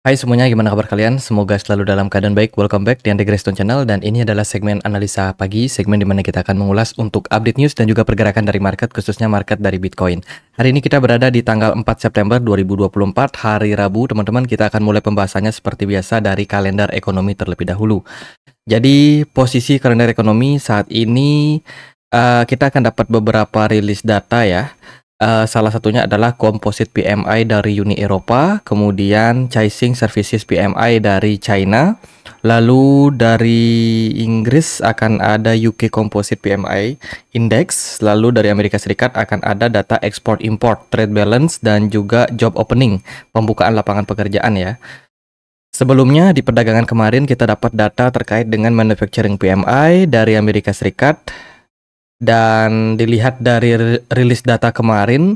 Hai semuanya, gimana kabar kalian? Semoga selalu dalam keadaan baik. Welcome back di Andre Graystone Channel, dan ini adalah segmen analisa pagi, segmen di mana kita akan mengulas untuk update news dan juga pergerakan dari market, khususnya market dari Bitcoin. Hari ini kita berada di tanggal 4 September 2024, hari Rabu. Teman-teman, kita akan mulai pembahasannya seperti biasa dari kalender ekonomi terlebih dahulu. Jadi, posisi kalender ekonomi saat ini kita akan dapat beberapa rilis data ya. Salah satunya adalah Composite PMI dari Uni Eropa, kemudian Caixin Services PMI dari China, lalu dari Inggris akan ada UK Composite PMI Index, lalu dari Amerika Serikat akan ada data ekspor import, trade balance, dan juga job opening, pembukaan lapangan pekerjaan ya. Sebelumnya di perdagangan kemarin kita dapat data terkait dengan manufacturing PMI dari Amerika Serikat. Dan dilihat dari rilis data kemarin,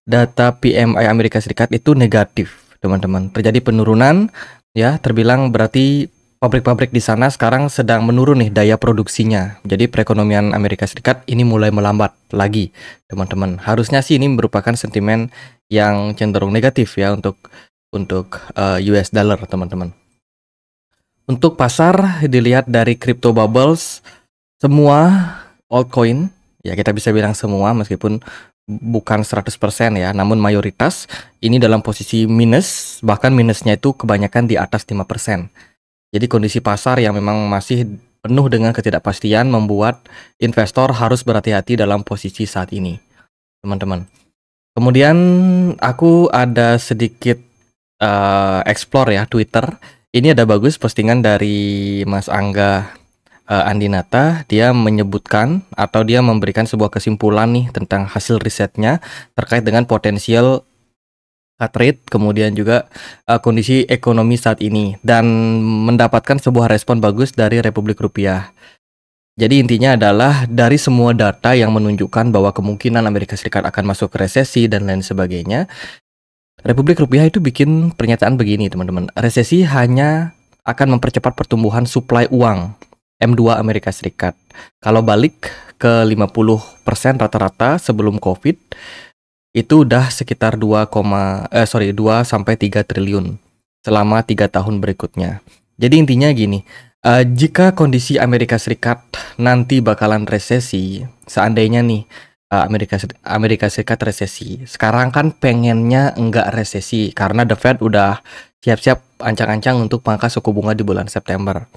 data PMI Amerika Serikat itu negatif, teman-teman. Terjadi penurunan, ya, terbilang berarti pabrik-pabrik di sana sekarang sedang menurun nih daya produksinya. Jadi perekonomian Amerika Serikat ini mulai melambat lagi, teman-teman. Harusnya sih ini merupakan sentimen yang cenderung negatif ya untuk US dollar, teman-teman. Untuk pasar dilihat dari crypto bubbles, semua altcoin, ya kita bisa bilang semua meskipun bukan 100% ya, namun mayoritas ini dalam posisi minus, bahkan minusnya itu kebanyakan di atas 5%. Jadi kondisi pasar yang memang masih penuh dengan ketidakpastian membuat investor harus berhati-hati dalam posisi saat ini, teman-teman. Kemudian aku ada sedikit explore ya Twitter. Ini ada bagus postingan dari Mas Angga Andinata. Dia menyebutkan atau dia memberikan sebuah kesimpulan nih tentang hasil risetnya terkait dengan potensial cut rate, kemudian juga kondisi ekonomi saat ini, dan mendapatkan sebuah respon bagus dari Republik Rupiah. Jadi intinya adalah dari semua data yang menunjukkan bahwa kemungkinan Amerika Serikat akan masuk ke resesi dan lain sebagainya, Republik Rupiah itu bikin pernyataan begini, teman-teman. Resesi hanya akan mempercepat pertumbuhan suplai uang M2 Amerika Serikat. Kalau balik ke 50% rata-rata sebelum Covid, itu udah sekitar 2 sampai 3 triliun selama 3 tahun berikutnya. Jadi intinya gini, jika kondisi Amerika Serikat nanti bakalan resesi, seandainya nih Amerika Serikat resesi, sekarang kan pengennya enggak resesi karena The Fed udah siap-siap ancang-ancang untuk pangkas suku bunga di bulan September.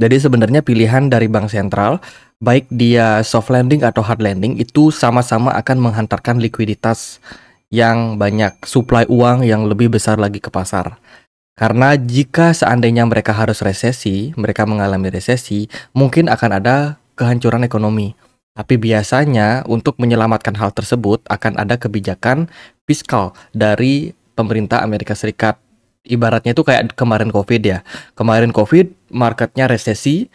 Jadi sebenarnya pilihan dari bank sentral, baik dia soft landing atau hard landing, itu sama-sama akan menghantarkan likuiditas yang banyak, suplai uang yang lebih besar lagi ke pasar. Karena jika seandainya mereka harus resesi, mereka mengalami resesi, mungkin akan ada kehancuran ekonomi. Tapi biasanya untuk menyelamatkan hal tersebut akan ada kebijakan fiskal dari pemerintah Amerika Serikat. Ibaratnya itu kayak kemarin Covid ya. Kemarin Covid, marketnya resesi.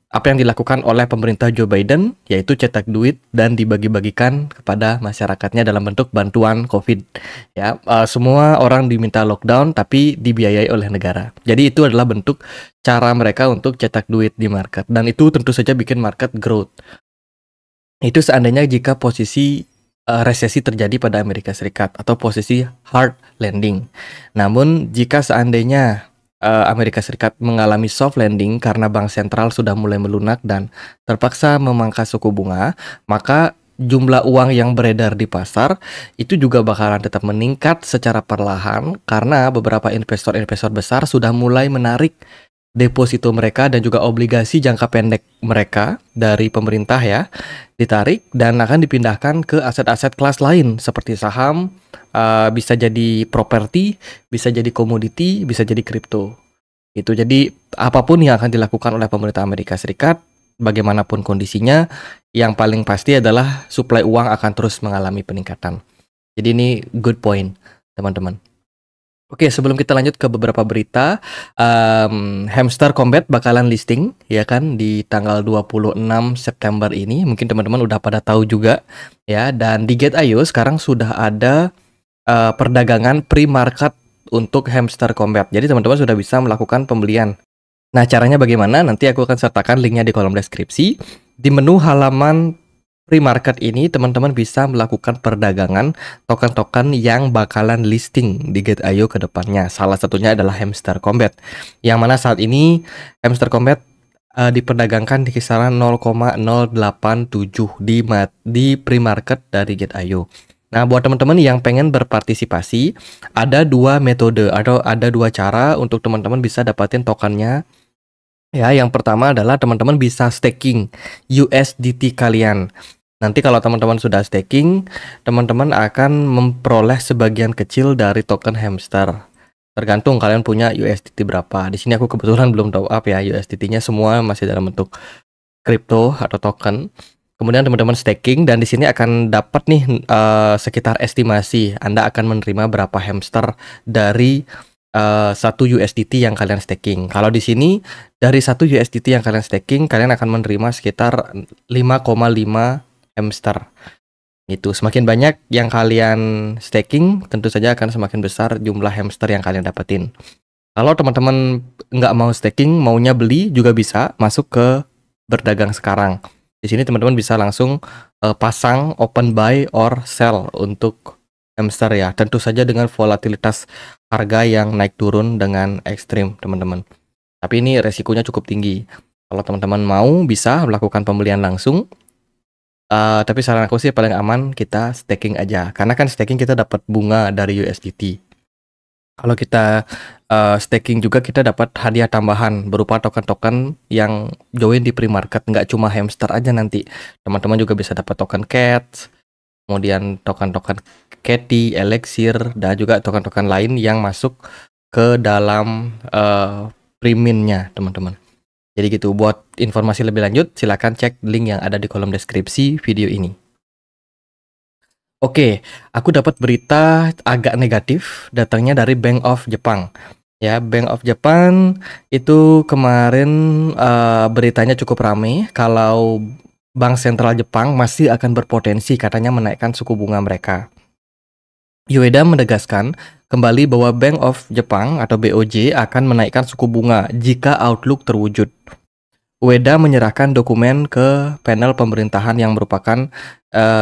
Apa yang dilakukan oleh pemerintah Joe Biden yaitu cetak duit dan dibagi-bagikan kepada masyarakatnya dalam bentuk bantuan Covid. Ya, semua orang diminta lockdown tapi dibiayai oleh negara. Jadi itu adalah bentuk cara mereka untuk cetak duit di market, dan itu tentu saja bikin market growth. Itu seandainya jika posisi resesi terjadi pada Amerika Serikat atau posisi hard landing. Namun jika seandainya Amerika Serikat mengalami soft landing karena bank sentral sudah mulai melunak dan terpaksa memangkas suku bunga, maka jumlah uang yang beredar di pasar itu juga bakalan tetap meningkat secara perlahan karena beberapa investor-investor besar sudah mulai menarik deposito mereka dan juga obligasi jangka pendek mereka dari pemerintah ya, ditarik dan akan dipindahkan ke aset-aset kelas lain seperti saham, bisa jadi properti, bisa jadi komoditi, bisa jadi kripto. Itu jadi apapun yang akan dilakukan oleh pemerintah Amerika Serikat, bagaimanapun kondisinya, yang paling pasti adalah suplai uang akan terus mengalami peningkatan. Jadi ini good point, teman-teman. Oke, sebelum kita lanjut ke beberapa berita, Hamster Combat bakalan listing ya kan di tanggal 26 September ini. Mungkin teman-teman udah pada tahu juga ya, dan di Gate.io sekarang sudah ada perdagangan pre-market untuk Hamster Combat. Jadi teman-teman sudah bisa melakukan pembelian. Nah, caranya bagaimana? Nanti aku akan sertakan linknya di kolom deskripsi. Di menu halaman pre-market ini teman-teman bisa melakukan perdagangan token-token yang bakalan listing di Gate.io ke depannya. Salah satunya adalah Hamster Combat, yang mana saat ini Hamster Combat diperdagangkan di kisaran 0,087 di pre-market dari Gate.io. Nah, buat teman-teman yang pengen berpartisipasi, ada dua metode atau ada dua cara untuk teman-teman bisa dapatin tokennya. Ya, yang pertama adalah teman-teman bisa staking USDT kalian. Nanti kalau teman-teman sudah staking, teman-teman akan memperoleh sebagian kecil dari token Hamster. Tergantung kalian punya USDT berapa. Di sini aku kebetulan belum top up ya, USDT-nya semua masih dalam bentuk kripto atau token. Kemudian teman-teman staking dan di sini akan dapat nih sekitar estimasi Anda akan menerima berapa hamster dari 1 USDT yang kalian staking. Kalau di sini dari 1 USDT yang kalian staking, kalian akan menerima sekitar 5,5 hamster. Itu semakin banyak yang kalian staking, tentu saja akan semakin besar jumlah hamster yang kalian dapetin. Kalau teman-teman nggak mau staking, maunya beli juga bisa masuk ke berdagang sekarang. Di sini teman-teman bisa langsung pasang open buy or sell untuk hamster ya. Tentu saja dengan volatilitas harga yang naik turun dengan ekstrim teman-teman. Tapi ini resikonya cukup tinggi. Kalau teman-teman mau bisa melakukan pembelian langsung. Tapi saran aku sih paling aman kita staking aja. Karena kan staking kita dapat bunga dari USDT. Kalau kita staking juga kita dapat hadiah tambahan berupa token-token yang join di pre-market. Nggak cuma hamster aja nanti. Teman-teman juga bisa dapat token cats, kemudian token-token Catty, Elixir, dan juga token-token lain yang masuk ke dalam pre-mint-nya teman-teman. Jadi gitu, buat informasi lebih lanjut silakan cek link yang ada di kolom deskripsi video ini. Oke, aku dapat berita agak negatif, datangnya dari Bank of Jepang. Ya, Bank of Japan itu kemarin beritanya cukup ramai kalau Bank Sentral Jepang masih akan berpotensi katanya menaikkan suku bunga mereka. Ueda menegaskan kembali bahwa Bank of Jepang atau BOJ akan menaikkan suku bunga jika outlook terwujud. Ueda menyerahkan dokumen ke panel pemerintahan yang merupakan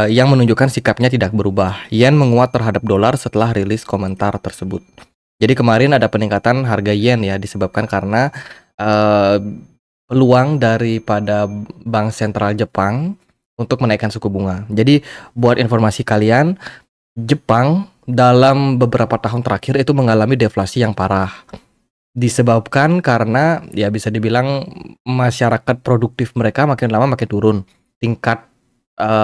yang menunjukkan sikapnya tidak berubah. Yen menguat terhadap dolar setelah rilis komentar tersebut. Jadi kemarin ada peningkatan harga yen ya disebabkan karena peluang daripada Bank Sentral Jepang untuk menaikkan suku bunga. Jadi buat informasi kalian, Jepang dalam beberapa tahun terakhir itu mengalami deflasi yang parah. Disebabkan karena ya bisa dibilang masyarakat produktif mereka makin lama makin turun. Tingkat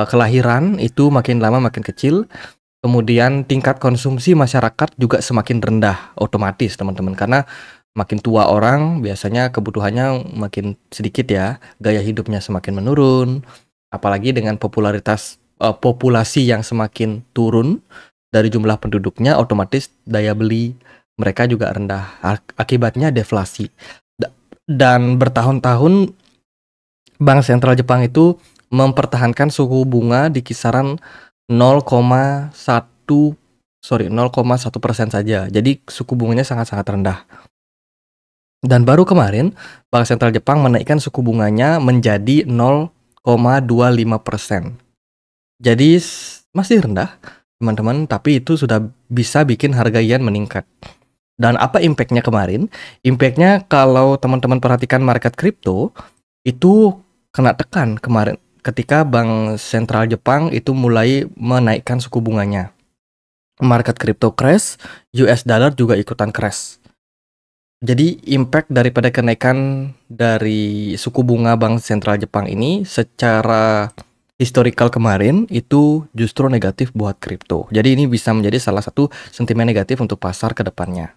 kelahiran itu makin lama makin kecil. Kemudian tingkat konsumsi masyarakat juga semakin rendah otomatis teman-teman. Karena makin tua orang biasanya kebutuhannya makin sedikit ya. Gaya hidupnya semakin menurun. Apalagi dengan popularitas populasi yang semakin turun dari jumlah penduduknya, otomatis daya beli mereka juga rendah. Akibatnya deflasi. Dan bertahun-tahun Bank Sentral Jepang itu mempertahankan suku bunga di kisaran 0,1% saja. Jadi suku bunganya sangat-sangat rendah. Dan baru kemarin Bank Sentral Jepang menaikkan suku bunganya menjadi 0,25%. Jadi masih rendah teman-teman, tapi itu sudah bisa bikin harga yen meningkat. Dan apa impactnya kemarin? Impactnya kalau teman-teman perhatikan market kripto itu kena tekan kemarin ketika Bank Sentral Jepang itu mulai menaikkan suku bunganya. Market kripto crash, US dollar juga ikutan crash. Jadi impact daripada kenaikan dari suku bunga Bank Sentral Jepang ini secara historical kemarin itu justru negatif buat kripto. Jadi ini bisa menjadi salah satu sentimen negatif untuk pasar ke depannya.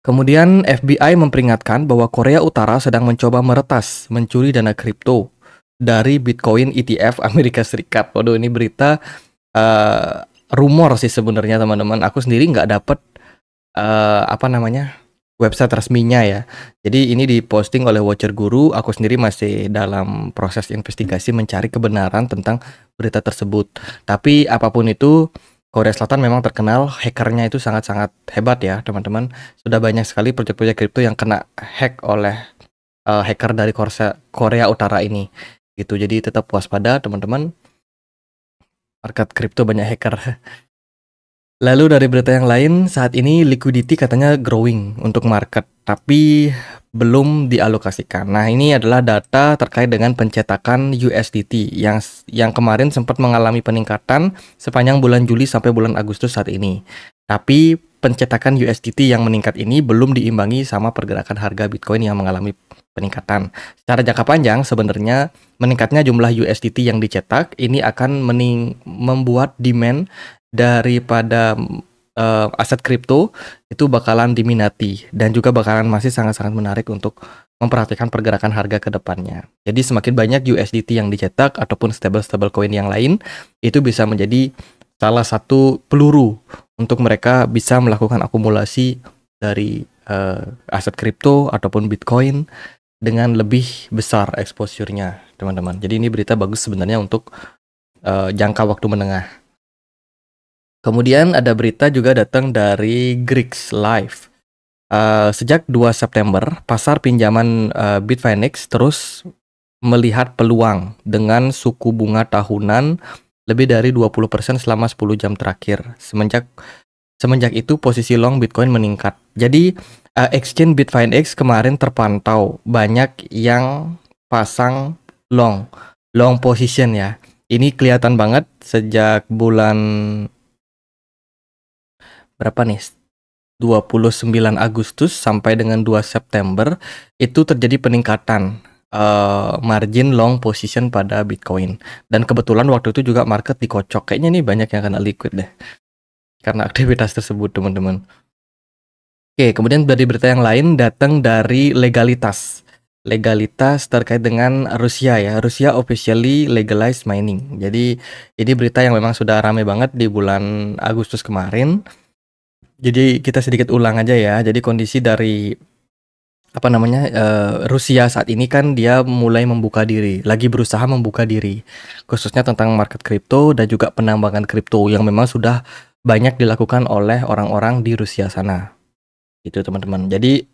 Kemudian FBI memperingatkan bahwa Korea Utara sedang mencoba meretas mencuri dana kripto dari Bitcoin ETF Amerika Serikat. Waduh, ini berita rumor sih sebenarnya teman-teman. Aku sendiri nggak dapet website resminya ya. Jadi ini diposting oleh Watcher Guru. Aku sendiri masih dalam proses investigasi mencari kebenaran tentang berita tersebut. Tapi apapun itu, Korea Selatan memang terkenal hackernya itu sangat-sangat hebat ya teman-teman. Sudah banyak sekali proyek-proyek kripto yang kena hack oleh hacker dari Korea Utara ini. gitu. Jadi tetap waspada teman-teman. Market kripto banyak hacker. Lalu dari berita yang lain, saat ini liquidity katanya growing untuk market, tapi belum dialokasikan. Nah, ini adalah data terkait dengan pencetakan USDT yang kemarin sempat mengalami peningkatan sepanjang bulan Juli sampai bulan Agustus saat ini. Tapi pencetakan USDT yang meningkat ini belum diimbangi sama pergerakan harga Bitcoin yang mengalami peningkatan. Secara jangka panjang sebenarnya meningkatnya jumlah USDT yang dicetak ini akan membuat demand daripada aset kripto itu bakalan diminati dan juga bakalan masih sangat-sangat menarik untuk memperhatikan pergerakan harga ke depannya. Jadi semakin banyak USDT yang dicetak ataupun stable coin yang lain, itu bisa menjadi salah satu peluru untuk mereka bisa melakukan akumulasi dari aset kripto ataupun Bitcoin dengan lebih besar exposure-nya, teman-teman. Jadi ini berita bagus sebenarnya untuk jangka waktu menengah. Kemudian ada berita juga datang dari Greeks Live. Sejak 2 September, pasar pinjaman Bitfinex terus melihat peluang dengan suku bunga tahunan lebih dari 20% selama 10 jam terakhir. Semenjak itu posisi long Bitcoin meningkat. Jadi exchange Bitfinex kemarin terpantau banyak yang pasang long position ya. Ini kelihatan banget sejak bulan berapa nih? 29 Agustus sampai dengan 2 September itu terjadi peningkatan margin long position pada Bitcoin. Dan kebetulan waktu itu juga market dikocok. Kayaknya nih banyak yang kena liquid deh karena aktivitas tersebut, teman-teman. Oke, kemudian dari berita yang lain datang dari legalitas terkait dengan Rusia ya. Rusia officially legalized mining. Jadi ini berita yang memang sudah ramai banget di bulan Agustus kemarin. Jadi kita sedikit ulang aja ya. Jadi kondisi dari Rusia saat ini kan dia mulai lagi berusaha membuka diri, khususnya tentang market kripto dan juga penambangan kripto yang memang sudah banyak dilakukan oleh orang-orang di Rusia sana. Itu teman-teman. Jadi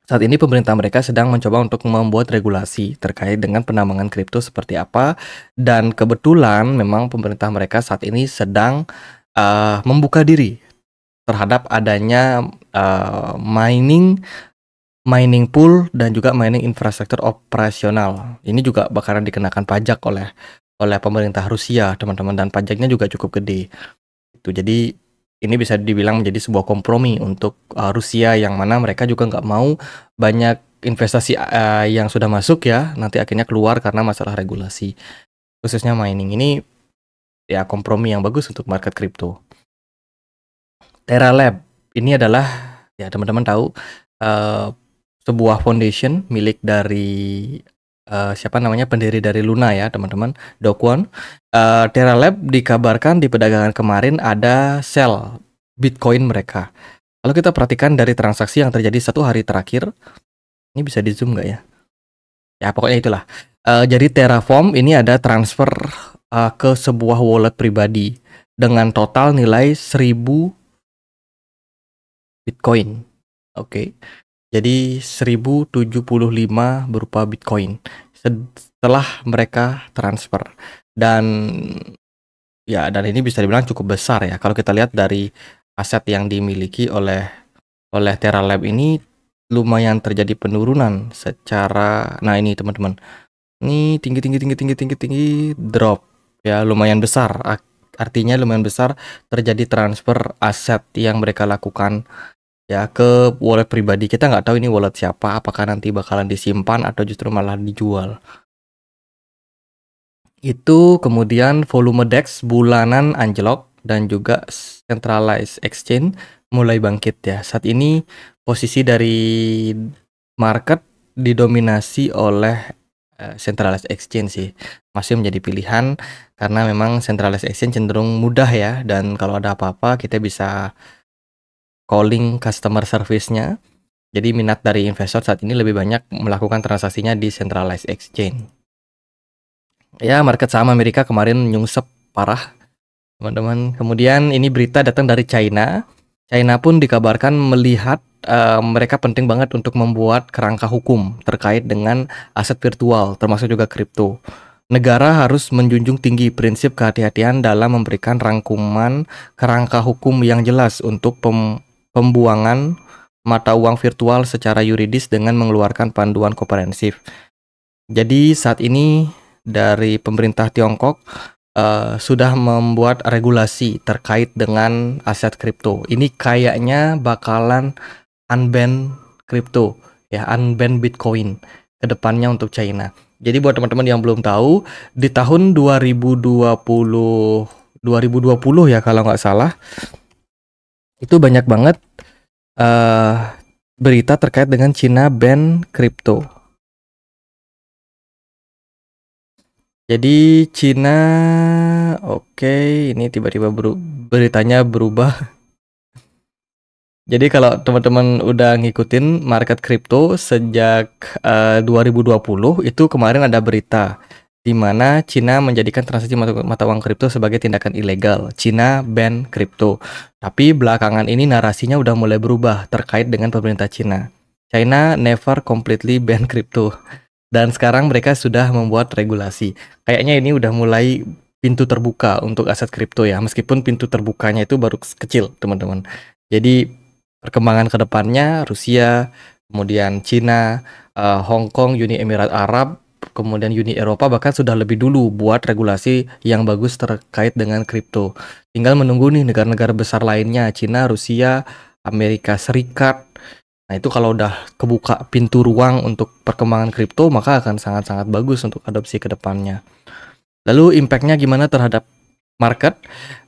saat ini pemerintah mereka sedang mencoba untuk membuat regulasi terkait dengan penambangan kripto seperti apa, dan kebetulan memang pemerintah mereka saat ini sedang membuka diri terhadap adanya mining pool dan juga mining infrastruktur operasional. Ini juga bakalan dikenakan pajak oleh pemerintah Rusia, teman-teman, dan pajaknya juga cukup gede. Itu jadi ini bisa dibilang menjadi sebuah kompromi untuk Rusia yang mana mereka juga nggak mau banyak investasi yang sudah masuk ya nanti akhirnya keluar karena masalah regulasi, khususnya mining. Ini ya kompromi yang bagus untuk market kripto. Terra Lab ini adalah ya teman-teman tahu sebuah foundation milik dari pendiri dari Luna ya teman-teman, Do Kwon. Terra Lab dikabarkan di perdagangan kemarin ada sell Bitcoin mereka. Kalau kita perhatikan dari transaksi yang terjadi 1 hari terakhir, ini bisa di zoom nggak ya? Ya pokoknya itulah. Jadi Terraform ini ada transfer ke sebuah wallet pribadi dengan total nilai 1000 Bitcoin. Oke. Jadi 1075 berupa Bitcoin setelah mereka transfer. Dan ini bisa dibilang cukup besar ya. Kalau kita lihat dari aset yang dimiliki oleh Terra Lab ini lumayan terjadi penurunan secara, nah ini teman-teman. Ini tinggi drop ya, lumayan besar. Artinya lumayan besar terjadi transfer aset yang mereka lakukan ya ke wallet pribadi. Kita nggak tahu ini wallet siapa, apakah nanti bakalan disimpan atau justru malah dijual. Itu kemudian volume DEX bulanan anjlok dan juga centralized exchange mulai bangkit ya. Saat ini posisi dari market didominasi oleh centralized exchange sih. Masih menjadi pilihan karena memang centralized exchange cenderung mudah ya, dan kalau ada apa-apa kita bisa calling customer service-nya. Jadi minat dari investor saat ini lebih banyak melakukan transaksinya di centralized exchange. Ya, market saham Amerika kemarin nyungsep parah, teman-teman. Kemudian ini berita datang dari China. China pun dikabarkan melihat mereka penting banget untuk membuat kerangka hukum terkait dengan aset virtual, termasuk juga kripto. Negara harus menjunjung tinggi prinsip kehati-hatian dalam memberikan rangkuman kerangka hukum yang jelas untuk pembuangan mata uang virtual secara yuridis dengan mengeluarkan panduan komprehensif. Jadi saat ini dari pemerintah Tiongkok sudah membuat regulasi terkait dengan aset kripto. Ini kayaknya bakalan unban kripto, ya, unban Bitcoin ke depannya untuk China. Jadi buat teman-teman yang belum tahu, di tahun 2020 ya kalau nggak salah, itu banyak banget berita terkait dengan China ban kripto. Jadi Cina, oke, ini tiba-tiba beritanya berubah. Jadi kalau teman-teman udah ngikutin market kripto sejak 2020, itu kemarin ada berita di mana Cina menjadikan transaksi mata uang kripto sebagai tindakan ilegal. Cina ban kripto. Tapi belakangan ini narasinya udah mulai berubah terkait dengan pemerintah Cina. China never completely ban kripto. Dan sekarang mereka sudah membuat regulasi. Kayaknya ini udah mulai pintu terbuka untuk aset kripto ya. Meskipun pintu terbukanya itu baru kecil, teman-teman. Jadi perkembangan ke depannya Rusia, kemudian Cina, Hong Kong, Uni Emirat Arab, kemudian Uni Eropa bahkan sudah lebih dulu buat regulasi yang bagus terkait dengan kripto. Tinggal menunggu nih negara-negara besar lainnya, Cina, Rusia, Amerika Serikat. Nah itu kalau udah kebuka pintu ruang untuk perkembangan kripto, maka akan sangat-sangat bagus untuk adopsi ke depannya. Lalu impact-nya gimana terhadap market?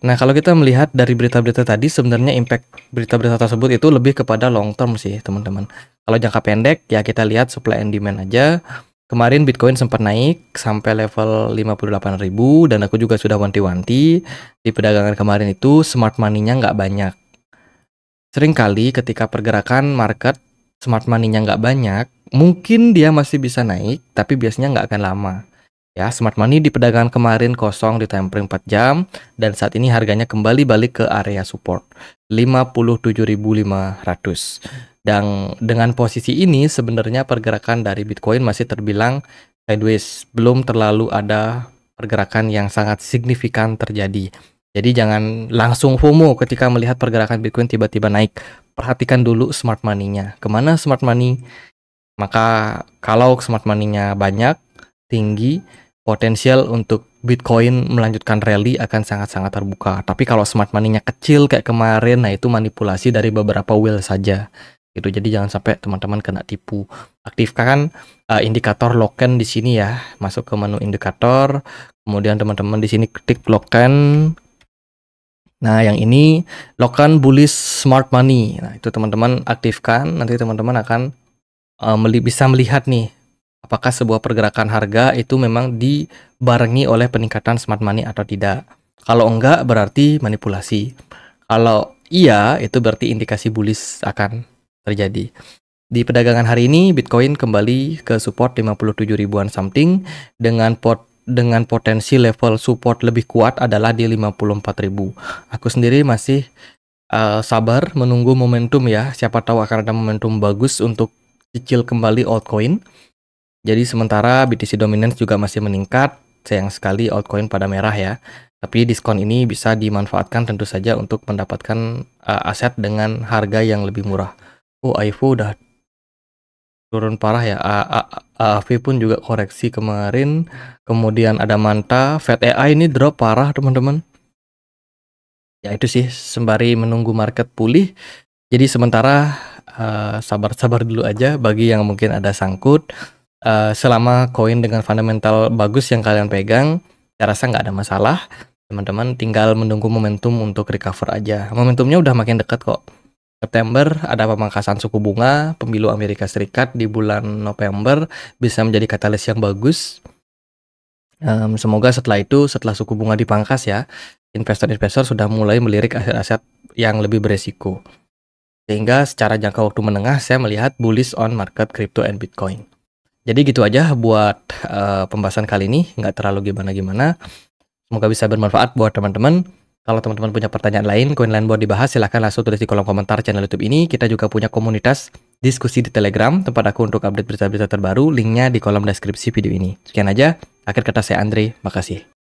Nah kalau kita melihat dari berita-berita tadi, sebenarnya impact berita-berita tersebut itu lebih kepada long term sih teman-teman. Kalau jangka pendek ya kita lihat supply and demand aja. Kemarin Bitcoin sempat naik sampai level 58.000 dan aku juga sudah wanti-wanti di perdagangan kemarin itu smart money-nya nggak banyak. Seringkali ketika pergerakan market smart money-nya nggak banyak, mungkin dia masih bisa naik, tapi biasanya nggak akan lama. Ya, smart money di perdagangan kemarin kosong di time frame 4 jam, dan saat ini harganya kembali balik ke area support 57.500. Dan dengan posisi ini sebenarnya pergerakan dari Bitcoin masih terbilang sideways, belum terlalu ada pergerakan yang sangat signifikan terjadi. Jadi jangan langsung FOMO ketika melihat pergerakan Bitcoin tiba-tiba naik. Perhatikan dulu smart money-nya. Kemana smart money? Maka kalau smart money-nya banyak, tinggi, potensial untuk Bitcoin melanjutkan rally akan sangat-sangat terbuka. Tapi kalau smart money-nya kecil kayak kemarin, nah itu manipulasi dari beberapa whale saja. Gitu. Jadi jangan sampai teman-teman kena tipu. Aktifkan indikator Loken di sini ya. Masuk ke menu indikator. Kemudian teman-teman di sini klik Loken. Nah, yang ini Loken bullish smart money. Nah, itu teman-teman aktifkan. Nanti teman-teman akan bisa melihat nih apakah sebuah pergerakan harga itu memang dibarengi oleh peningkatan smart money atau tidak. Kalau enggak berarti manipulasi. Kalau iya itu berarti indikasi bullish akan terjadi. Di perdagangan hari ini Bitcoin kembali ke support 57 ribuan something dengan potensi level support lebih kuat adalah di 54.000. Aku sendiri masih sabar menunggu momentum ya. Siapa tahu akan ada momentum bagus untuk cicil kembali altcoin. Jadi sementara BTC Dominance juga masih meningkat. Sayang sekali altcoin pada merah ya. Tapi diskon ini bisa dimanfaatkan tentu saja untuk mendapatkan aset dengan harga yang lebih murah. Oh, AIVO udah turun parah ya. AAV pun juga koreksi kemarin. Kemudian ada Manta, FedAI ini drop parah teman-teman. Ya itu sih sembari menunggu market pulih. Jadi sementara sabar-sabar dulu aja bagi yang mungkin ada sangkut. Selama koin dengan fundamental bagus yang kalian pegang, saya rasa nggak ada masalah. Teman-teman tinggal menunggu momentum untuk recover aja. Momentumnya udah makin dekat kok. September ada pemangkasan suku bunga, pemilu Amerika Serikat di bulan November bisa menjadi katalis yang bagus. Semoga setelah itu, setelah suku bunga dipangkas ya, investor-investor sudah mulai melirik aset-aset yang lebih beresiko. Sehingga secara jangka waktu menengah saya melihat bullish on market crypto and Bitcoin. Jadi gitu aja buat pembahasan kali ini, nggak terlalu gimana-gimana. Semoga bisa bermanfaat buat teman-teman. Kalau teman-teman punya pertanyaan lain, koin lain buat dibahas, silahkan langsung tulis di kolom komentar channel YouTube ini. Kita juga punya komunitas diskusi di Telegram, tempat aku untuk update berita-berita terbaru. Linknya di kolom deskripsi video ini. Sekian aja, akhir kata saya Andre, makasih.